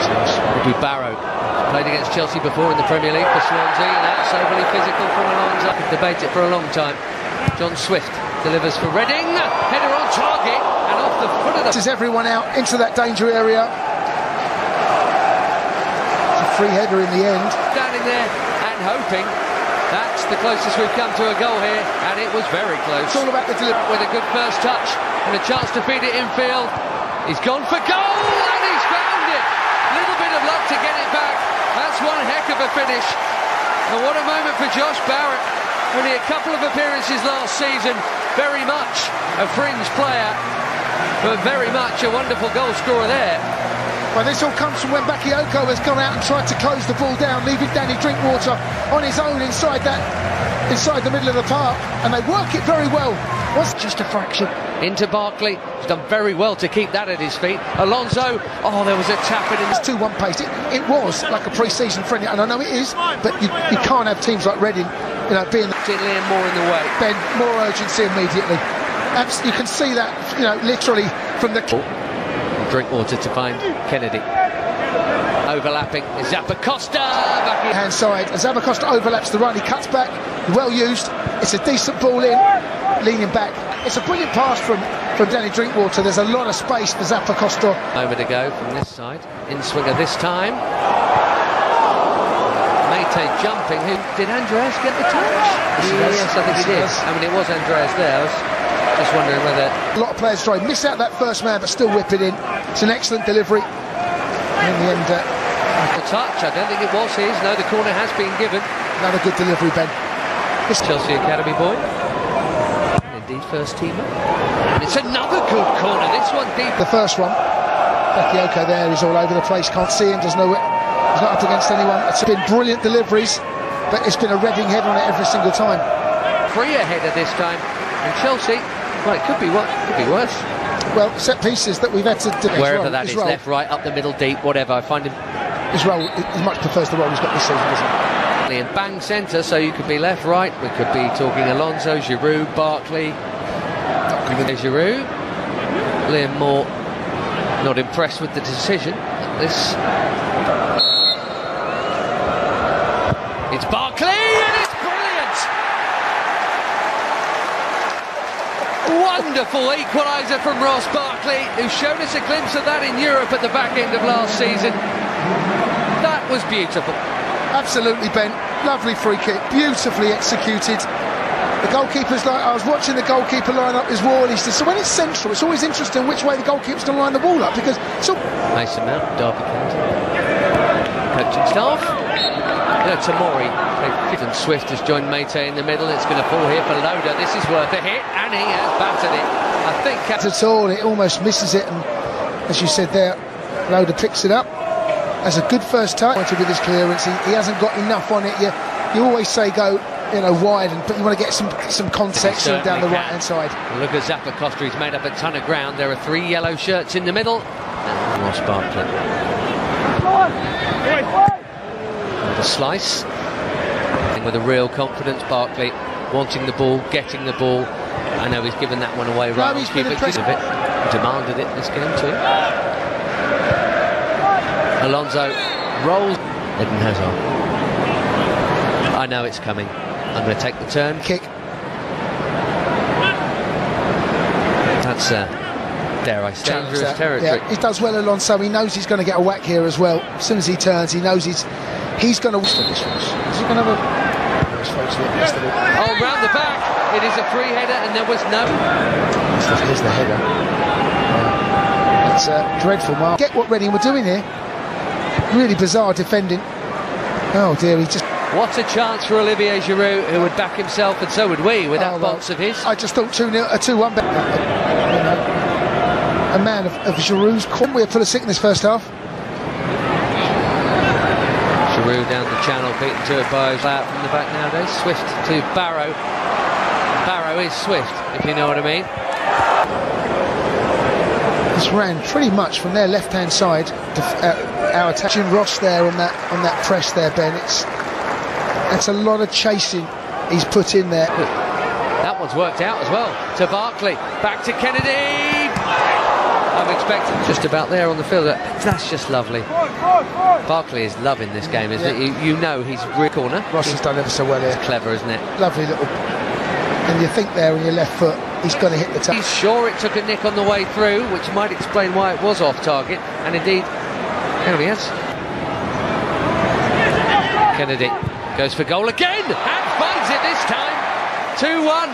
It'll be Barrow. Played against Chelsea before in the Premier League for Swansea, and that's overly physical from Alonso. Could debate it for a long time. John Swift delivers for Reading. Header on target and off the foot of the... This is everyone out into that danger area. It's a free header in the end. Standing there and hoping. That's the closest we've come to a goal here, and it was very close. It's all about the delivery. With a good first touch and a chance to feed it infield. He's gone for goal, and he's found it. Little bit of luck to get it back. That's one heck of a finish. And what a moment for Josh Barrett. Only a couple of appearances last season. Very much a fringe player, but very much a wonderful goal scorer there. Well, this all comes from when Bakayoko has gone out and tried to close the ball down, leaving Danny Drinkwater on his own inside the middle of the park, and they work it very well. What's just a fraction? Into Barkley, he's done very well to keep that at his feet. Alonso, oh, there was a tap in his 2-1 pace. It was like a pre-season friendly, and I know it is, but you can't have teams like Reading, you know, being Liam more in the way. Ben, more urgency immediately. You can see that, you know, literally from the... Drinkwater to find Kennedy. Overlapping is Zappacosta. Hand side, as Zappacosta overlaps the run, he cuts back, well used. It's a decent ball in, leaning back. It's a brilliant pass from Danny Drinkwater. There's a lot of space for Zappacosta. Moment to go from this side. In swinger this time. Mate jumping. Did Andreas get the touch? Yes, I think he did. I mean, it was Andreas there. I was just wondering whether... A lot of players try miss out that first man, but still whip it in. It's an excellent delivery. In the end, the touch, I don't think it was his. No, the corner has been given. Another good delivery, Ben. This Chelsea Academy boy. And indeed, first teamer. And it's another good corner. This one deep. The first one. Bakayoko there is all over the place. Can't see him. Doesn't know it. He's not up against anyone. It's been brilliant deliveries, but it's been a Reading header on it every single time. Freer header this time. And Chelsea, well, it could be worse. Well, set pieces that we've had to do. Wherever that is, left, right, up the middle, deep, whatever. I find him... His role, he much prefers the role he's got this season, doesn't he? And bang centre, so you could be left, right. We could be talking Alonso, Giroud, Barkley. Giroud. Liam Moore not impressed with the decision. This... It's Barkley, and it's brilliant! Wonderful equaliser from Ross Barkley, who showed us a glimpse of that in Europe at the back end of last season. That was beautiful. Absolutely, Ben. Lovely free kick, beautifully executed. The goalkeeper's like, I was watching the goalkeeper line up his wall. He said, so when it's central, it's always interesting which way the goalkeeper's going to line the wall up, because it's all... Mason Mount, Derby County. Coaching staff. Tamori. And Swift has joined Mate in the middle. It's going to fall here for Loda. This is worth a hit, and he has battered it. I think... At all, it almost misses it, and as you said there, Loda picks it up. As a good first touch with his clearance, he hasn't got enough on it. You always say go, you know, wide, but you want to get some context down the right-hand side. Look at Zappacosta, he's made up a ton of ground. There are 3 yellow shirts in the middle. And Ross Barkley. The slice. With a real confidence, Barkley wanting the ball, getting the ball. I know he's given that one away right. No, he's been impressive. Demanded it this game too. Alonso rolls. Eden Hazard. I know it's coming. I'm going to take the turn. Kick. That's dare I say, dangerous territory. Yeah, he does well, Alonso. He knows he's going to get a whack here as well. As soon as he turns, he knows he's going to... Is he going to have a... Oh, round the back. It is a free header, and there was no... Here's the header. It's dreadful, Mark. Get what Reading were doing here. Really bizarre defending. Oh dear, he just... What a chance for Olivier Giroud, who would back himself, and so would we, with that box of his. I just thought 2-1. A man of Giroud's. Couldn't we have put a sick in this first half? Giroud down the channel, beaten to it by out from the back nowadays. Swift to Barrow. Barrow is Swift, if you know what I mean. This ran pretty much from their left-hand side. Our attaching Ross there on that press there, Ben. That's a lot of chasing he's put in there. That one's worked out as well. To Barkley, back to Kennedy. I'm expecting. Just about there on the field. That's just lovely. Barkley is loving this game, isn't it? You know he's rear corner. Ross has done ever so well here. It's clever, isn't it? Lovely little... And you think there on your left foot, he's got to hit the top. He's sure it took a nick on the way through, which might explain why it was off target. And indeed, here he is. Kennedy goes for goal again and finds it this time. 2-1.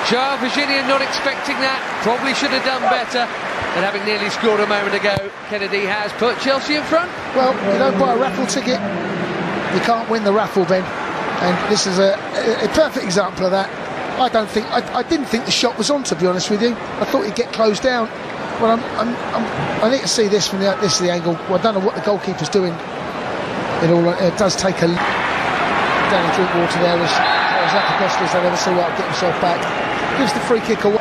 Joao Virginia not expecting that. Probably should have done better than having nearly scored a moment ago. Kennedy has put Chelsea in front. Well, you don't buy a raffle ticket, you can't win the raffle, Ben. And this is a perfect example of that. I didn't think the shot was on, to be honest with you. I thought he'd get closed down. Well, I need to see this from the angle. Well, I don't know what the goalkeeper's doing. It does take a down and drink water there. As Apostles, I never see what get himself back. Gives the free kick away.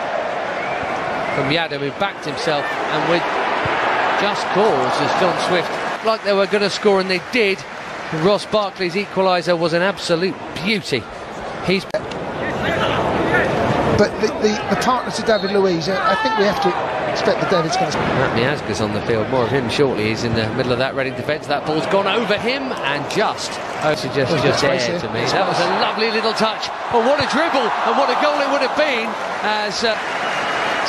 From Yadam, who backed himself, and with just cause as John Swift, like they were going to score, and they did. Ross Barkley's equaliser was an absolute beauty. He's... But the partner to David Luiz, I think we have to expect that David's going to... Matt Miazga's on the field, more of him shortly. He's in the middle of that Reading defence. That ball's gone over him and just there to me. That was a lovely little touch. Oh, what a dribble and what a goal it would have been. As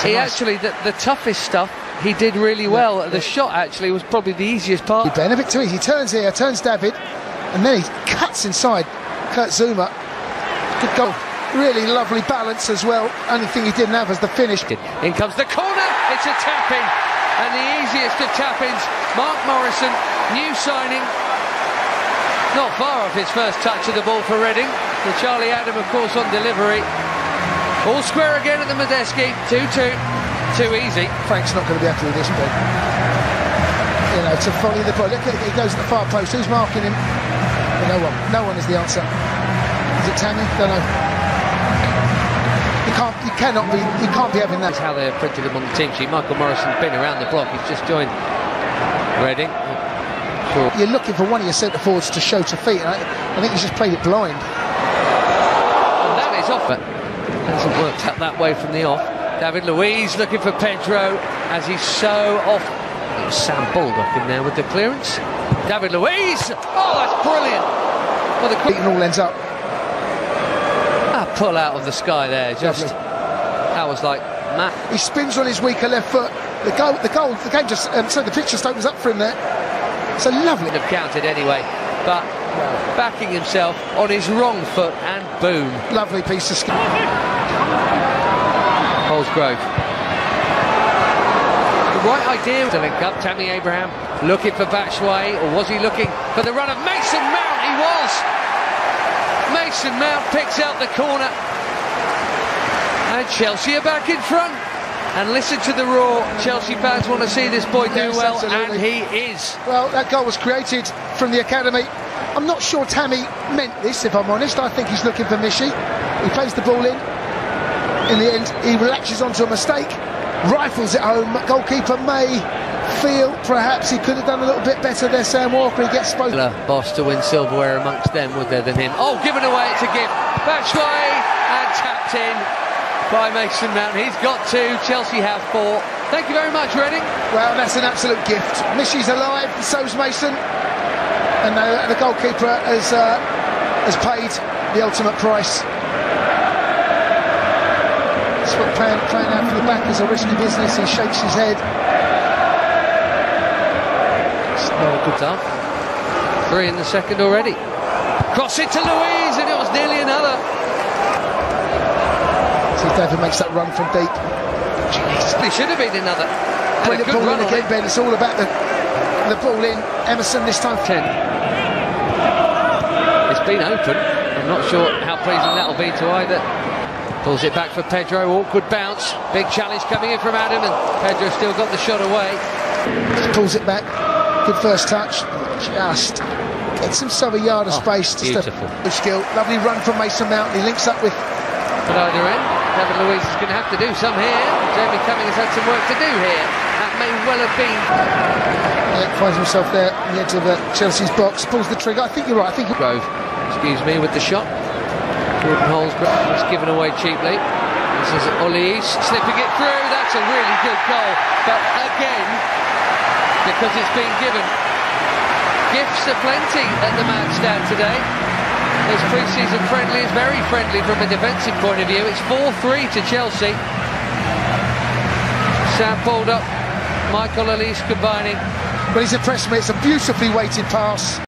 he actually, the toughest stuff, he did really well. The shot actually was probably the easiest part. Ben, a bit too easy. He turns here, turns David, and then he cuts inside Kurt Zouma. Good goal. Really lovely balance as well. Only thing he didn't have was the finish. In comes the corner. It's a tap-in. And the easiest of tap-ins. Mark Morrison, new signing. Not far off his first touch of the ball for Reading. The Charlie Adam, of course, on delivery. All square again at the Medeski. 2-2. Too easy. Frank's not going to be happy with this, Ben. You know, to follow the ball. Look, he goes at the far post. Who's marking him? No one. No one is the answer. Is it Tammy? Don't know. You can't be having that. That's how they've printed him on the team sheet. Michael Morrison's been around the block. He's just joined Reading. Sure. You're looking for one of your centre forwards to show to feet. I think he's just played it blind. And that is off. But hasn't worked out that way from the off. David Luiz looking for Pedro as he's so off. It was Sam Baldock in there with the clearance. David Luiz. Oh, that's brilliant. Well, the it all ends up. Pull out of the sky there, just lovely. That was like Matt. He spins on his weaker left foot. The game just so the pitch just opens up for him there. So lovely. Would have counted anyway, but backing himself on his wrong foot and boom. Lovely piece of skill. Holsgrove. The right idea to link up. Tammy Abraham looking for Batshuayi, or was he looking for the run of Mason Mount? He was. Mason Mount picks out the corner and Chelsea are back in front. And listen to the roar. Chelsea fans want to see this boy do well, absolutely. And he is. Well, that goal was created from the academy. I'm not sure Tammy meant this, if I'm honest. I think he's looking for Mishi. He plays the ball in. In the end, he latches onto a mistake, rifles it home. Goalkeeper may feel perhaps he could have done a little bit better there. Sam Walker, he gets spoken. Boss to win silverware amongst them, would there, than him? Oh, given away, it's a gift. Batshuayi and tapped in by Mason Mount. He's got 2, Chelsea have 4. Thank you very much, Reading. Well, that's an absolute gift. Mishi's alive, so's Mason, and the goalkeeper has paid the ultimate price. That's what playing out for the back is a risky business. He shakes his head. Not a good start. 3 in the second already. Cross it to Luiz, and it was nearly another. See if David makes that run from deep. It should have been another. Brilliant ball in again, Ben. It's all about the ball in. Emerson this time. 10. It's been open. I'm not sure how pleasing that'll be to either. Pulls it back for Pedro. Awkward bounce. Big challenge coming in from Adam, and Pedro still got the shot away. Just pulls it back. Good first touch. Just gets himself a yard of space. Beautiful. Skill. Lovely run from Mason Mount. He links up with. At either end, David Luiz is going to have to do some here. Jamie Cumming has had some work to do here. That may well have been. Yeah, finds himself there in the edge of Chelsea's box. Pulls the trigger. I think you're right. I think Grove, excuse me, with the shot. Jordan Holsgrove was given away cheaply. This is Olise slipping it through. That's a really good goal. But again, because it's been given, gifts aplenty at the match stand today. This pre-season friendly is very friendly from a defensive point of view. It's 4-3 to Chelsea. Sam pulled up, Michael Olise combining. Well, he's impressed me. It's a beautifully weighted pass.